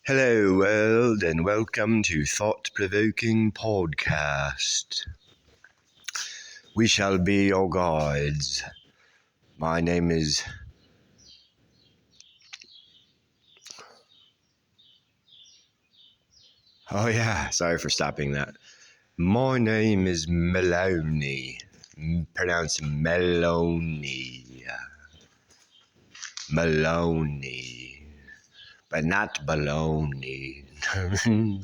Hello, world, and welcome to Thought Provoking Podcast. We shall be your guides. My name is. Oh, yeah, sorry for stopping that. My name is Maloney. Pronounced Maloney. Maloney. But not baloney.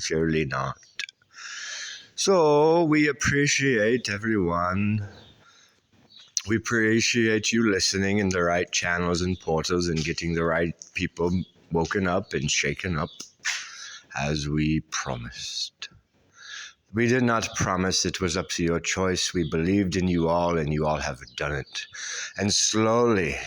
Surely not. So, we appreciate everyone. We appreciate you listening in the right channels and portals and getting the right people woken up and shaken up as we promised. We did not promise it was up to your choice. We believed in you all and you all have done it. And slowly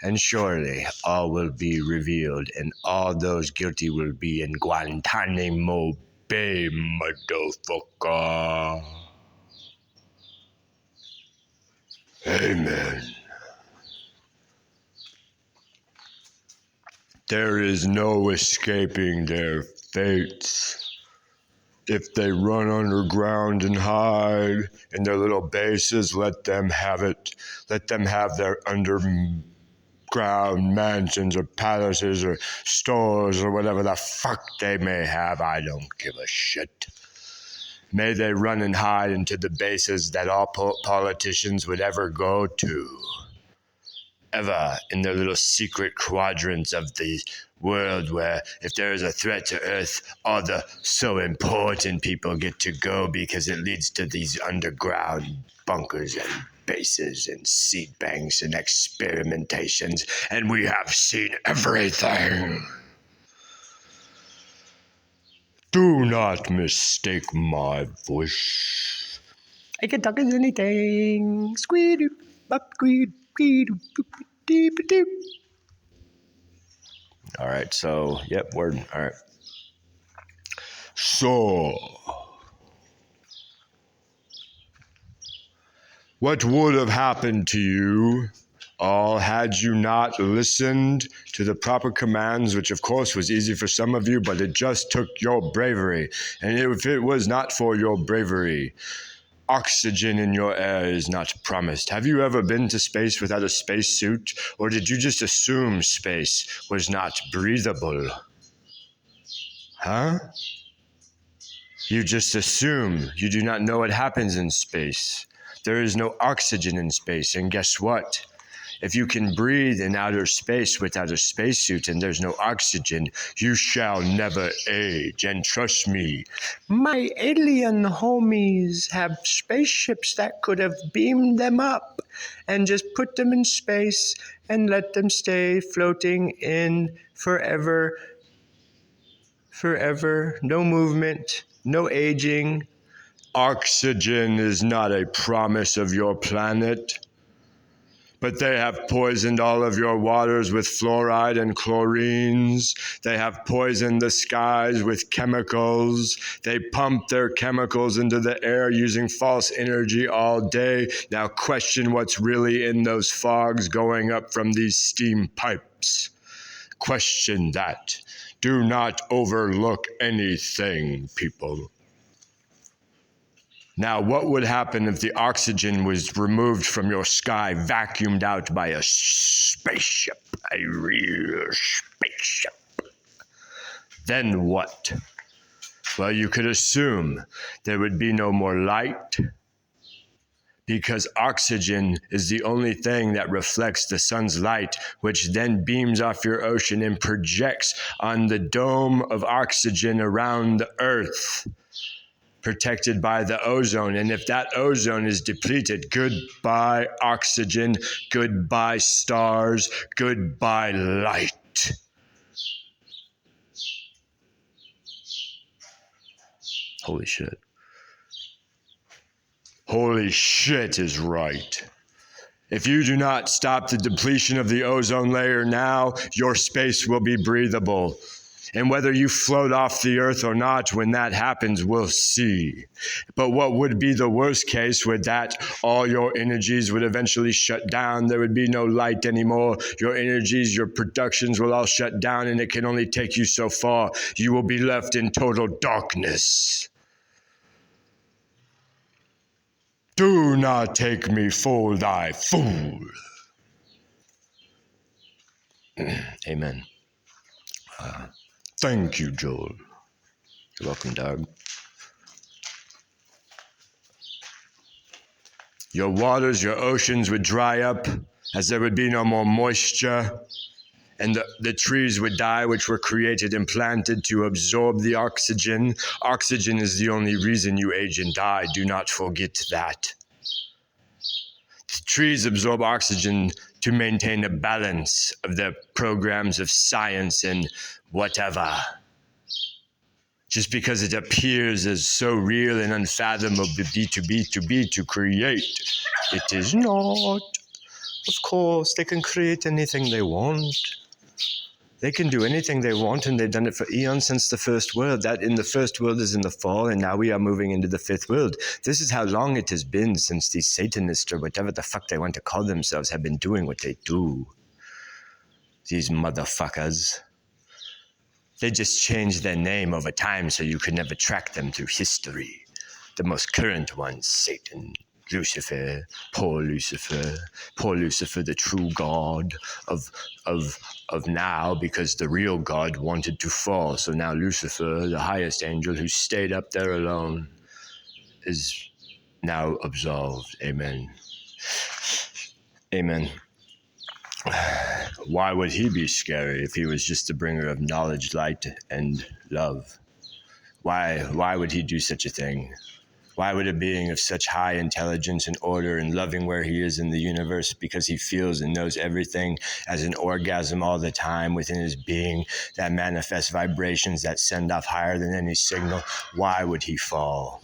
and surely all will be revealed and all those guilty will be in Guantanamo Bay, motherfucker. Amen. There is no escaping their fates. If they run underground and hide in their little bases, let them have it. Let them have their underground mansions or palaces or stores or whatever the fuck they may have. I don't give a shit. May they run and hide into the bases that all politicians would ever go to. Ever in their little secret quadrants of the world where if there is a threat to Earth, all the so important people get to go because it leads to these underground bunkers and bases and seed banks and experimentations, and we have seen everything. Do not mistake my voice. I can talk as anything. Squeed, up, squeed. All right, so, yep, word. All right. So, what would have happened to you all had you not listened to the proper commands, which of course was easy for some of you, but it just took your bravery. And if it was not for your bravery, oxygen in your air is not promised. Have you ever been to space without a spacesuit? Or did you just assume space was not breathable? Huh? You just assume. You do not know what happens in space. There is no oxygen in space. And guess what? If you can breathe in outer space without a spacesuit and there's no oxygen, you shall never age. And trust me, my alien homies have spaceships that could have beamed them up and just put them in space and let them stay floating in forever. Forever. No movement, no aging. Oxygen is not a promise of your planet. But they have poisoned all of your waters with fluoride and chlorines. They have poisoned the skies with chemicals. They pump their chemicals into the air using false energy all day. Now question what's really in those fogs going up from these steam pipes. Question that. Do not overlook anything, people. Now, what would happen if the oxygen was removed from your sky, vacuumed out by a spaceship, a real spaceship? Then what? Well, you could assume there would be no more light, because oxygen is the only thing that reflects the sun's light, which then beams off your ocean and projects on the dome of oxygen around the Earth, protected by the ozone. And if that ozone is depleted, goodbye oxygen, goodbye stars, goodbye light. Holy shit. Holy shit is right. If you do not stop the depletion of the ozone layer now, your space will be breathable. And whether you float off the earth or not, when that happens, we'll see. But what would be the worst case with that? All your energies would eventually shut down. There would be no light anymore. Your energies, your productions will all shut down, and it can only take you so far. You will be left in total darkness. Do not take me for thy fool. Amen. Thank you, Joel. You're welcome, dog. Your waters, your oceans would dry up as there would be no more moisture, and the trees would die, which were created and planted to absorb the oxygen. Oxygen is the only reason you age and die. Do not forget that. The trees absorb oxygen to maintain a balance of the programs of science and whatever. Just because it appears as so real and unfathomable to create, it is not. Of course, they can create anything they want. They can do anything they want, and they've done it for eons since the first world. That in the first world is in the fall, and now we are moving into the fifth world. This is how long it has been since these Satanists, or whatever the fuck they want to call themselves, have been doing what they do. These motherfuckers. They just changed their name over time so you could never track them through history. The most current ones, Satan, Lucifer, poor Lucifer, the true God of now, because the real God wanted to fall. So now Lucifer, the highest angel who stayed up there alone, is now absolved. Amen. Amen. Why would he be scary if he was just the bringer of knowledge, light, and love? Why would he do such a thing? Why would a being of such high intelligence and order and loving where he is in the universe, because he feels and knows everything as an orgasm all the time within his being that manifests vibrations that send off higher than any signal, why would he fall?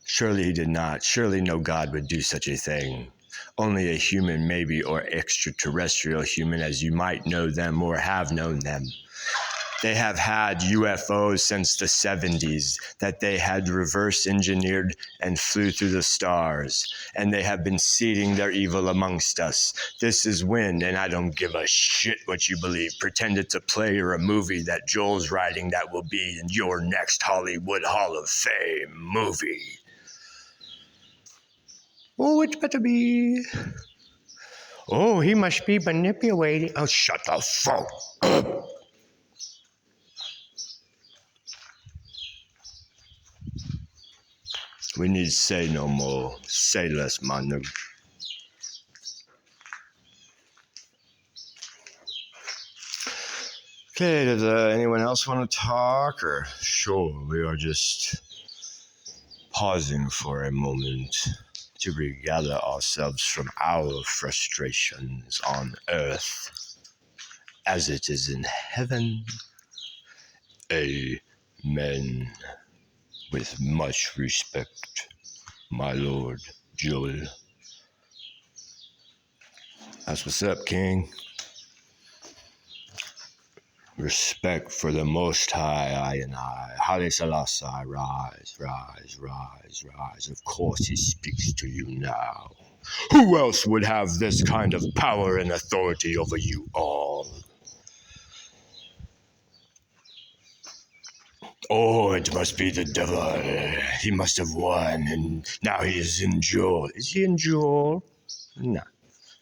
Surely he did not. Surely no God would do such a thing. Only a human, maybe, or extraterrestrial human, as you might know them or have known them. They have had UFOs since the 70s that they had reverse engineered and flew through the stars. And they have been seeding their evil amongst us. This is when, and I don't give a shit what you believe, pretend it's a play or a movie that Joel's writing that will be in your next Hollywood Hall of Fame movie. Oh, it better be. Oh, he must be manipulating. Oh, shut the fuck up. We need say no more. Say less, my nigga. Okay, does anyone else want to talk? Or sure, we are just pausing for a moment to regather ourselves from our frustrations on earth as it is in heaven. Amen. With much respect, my Lord Joel. That's what's up, King. Respect for the Most High, I and I. Haile Selassie, rise, rise, rise, rise. Of course he speaks to you now. Who else would have this kind of power and authority over you all? Oh, it must be the devil. He must have won, and now he is in Joel. Is he in Joel? No.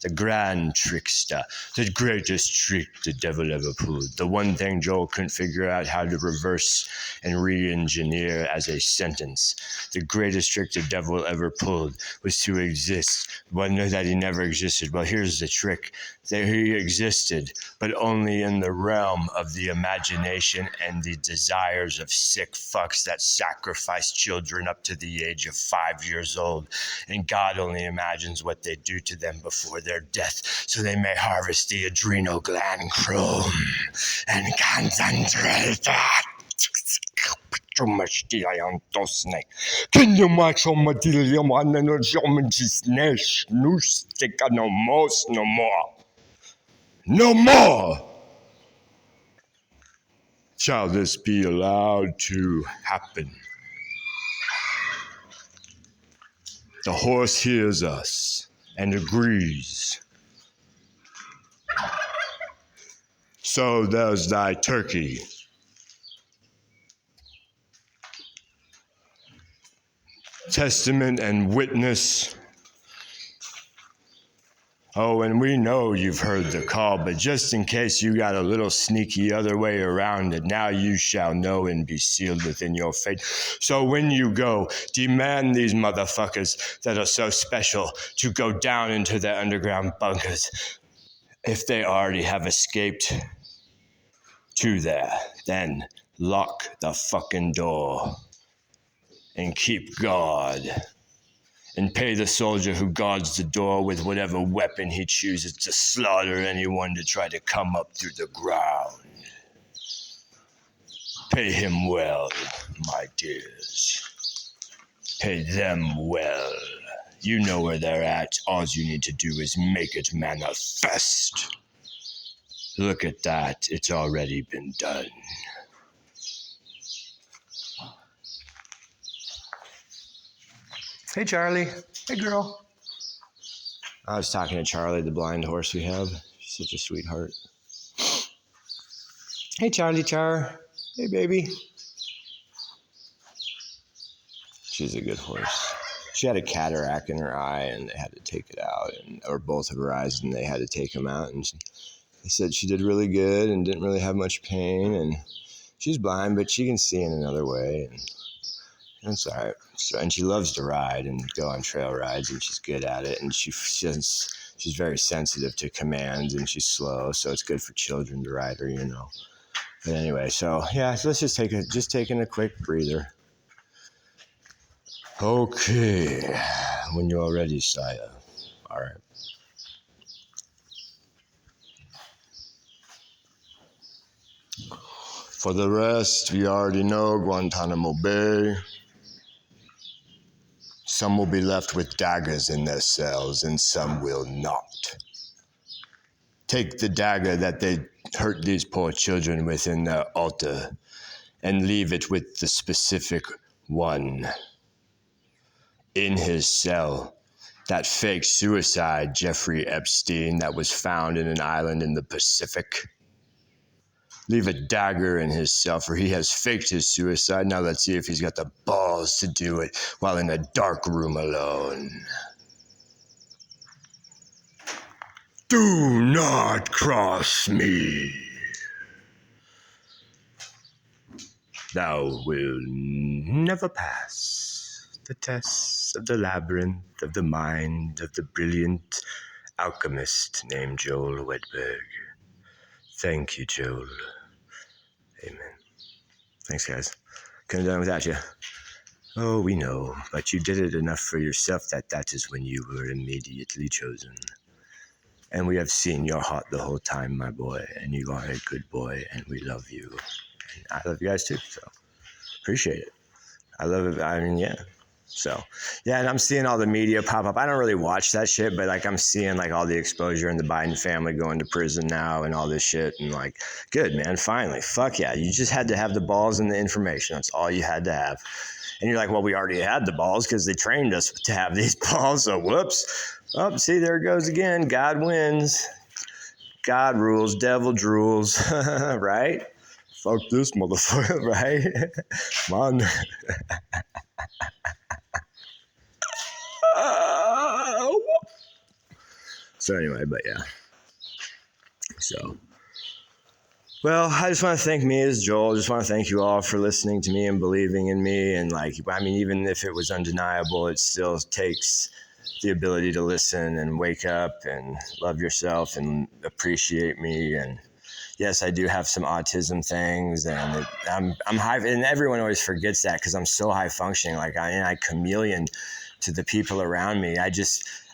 The grand trickster, the greatest trick the devil ever pulled. The one thing Joel couldn't figure out how to reverse and re-engineer as a sentence. The greatest trick the devil ever pulled was to exist. Well, no, that he never existed. Well, here's the trick. That he existed, but only in the realm of the imagination and the desires of sick fucks that sacrifice children up to the age of 5 years old. And God only imagines what they do to them before their death, so they may harvest the adrenal gland chrome and concentrate that. No more. shall this be allowed to happen? The horse hears us and agrees. So does thy turkey. Testament and witness. Oh, and we know you've heard the call, but just in case you got a little sneaky other way around it, now you shall know and be sealed within your fate. So when you go, demand these motherfuckers that are so special to go down into their underground bunkers. If they already have escaped to there, then lock the fucking door and keep guard. And pay the soldier who guards the door with whatever weapon he chooses to slaughter anyone to try to come up through the ground. Pay him well, my dears. Pay them well. You know where they're at. All you need to do is make it manifest. Look at that. It's already been done. Hey, Charlie. Hey, girl. I was talking to Charlie, the blind horse we have. She's such a sweetheart. Hey, Charlie Char. Hey, baby. She's a good horse. She had a cataract in her eye, and they had to take it out, or both of her eyes, and they had to take them out. And they said she did really good and didn't really have much pain. And she's blind, but she can see in another way. And that's all right. So, and she loves to ride and go on trail rides, and she's good at it. And she's very sensitive to commands, and she's slow, so it's good for children to ride her, you know. But anyway, so yeah, so let's just taking a quick breather. Okay, when you're ready, Saya. All right. For the rest, we already know Guantanamo Bay. Some will be left with daggers in their cells, and some will not. Take the dagger that they hurt these poor children with in their altar, and leave it with the specific one. In his cell, that fake suicide Jeffrey Epstein that was found in an island in the Pacific. Leave a dagger in his cell, for he has faked his suicide. Now let's see if he's got the balls to do it while in a dark room alone. Do not cross me. Thou wilt never pass the tests of the labyrinth of the mind of the brilliant alchemist named Joel Wedberg. Thank you, Joel. Amen. Thanks, guys. Couldn't have done it without you. Oh, we know, but you did it enough for yourself that is when you were immediately chosen. And we have seen your heart the whole time, my boy, and you are a good boy, and we love you. And I love you guys too, so appreciate it. I love it. I mean, yeah. So, yeah, and I'm seeing all the media pop up. I don't really watch that shit, but, like, I'm seeing, like, all the exposure and the Biden family going to prison now and all this shit. And, like, good, man, finally. Fuck yeah. You just had to have the balls and the information. That's all you had to have. And you're like, well, we already had the balls because they trained us to have these balls. So, whoops. Oh, see, there it goes again. God wins. God rules. Devil drools. Right? Fuck this motherfucker, right? Come on. So anyway, but yeah. So, well, I just want to thank me as Joel. I just want to thank you all for listening to me and believing in me. And, like, I mean, even if it was undeniable, it still takes the ability to listen and wake up and love yourself and appreciate me. And yes, I do have some autism things, and I'm high, and everyone always forgets that because I'm so high functioning. Like I chameleon to the people around me.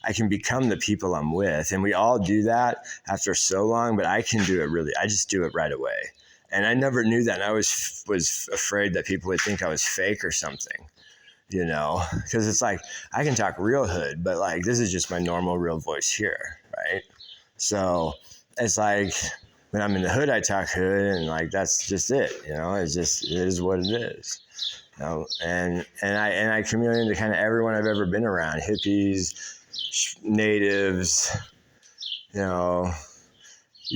I can become the people I'm with, and we all do that after so long. But I can do it I just do it right away. And I never knew that. And I was afraid that people would think I was fake or something, you know, because it's like I can talk real hood, but, like, this is just my normal real voice here, right? So it's like, when I'm in the hood, I talk hood, and like that's just it. It is what it is. And I communicate to kind of everyone I've ever been around: hippies, natives. You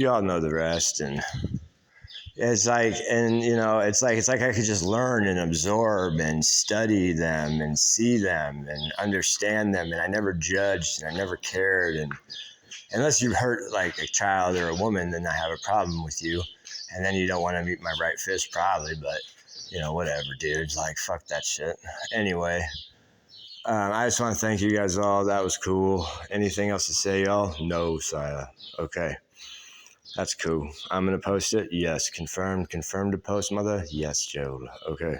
all know the rest, and it's like, it's like I could just learn and absorb and study them and see them and understand them, and I never judged and I never cared. And unless you hurt like a child or a woman, then I have a problem with you, and then you don't want to meet my right fist probably. But whatever, dude. Like, fuck that shit. Anyway, I just want to thank you guys all. That was cool. Anything else to say, y'all? No, Saya. Okay. That's cool. I'm going to post it. Yes. Confirmed. Confirmed to post, mother. Yes, Joe. Okay.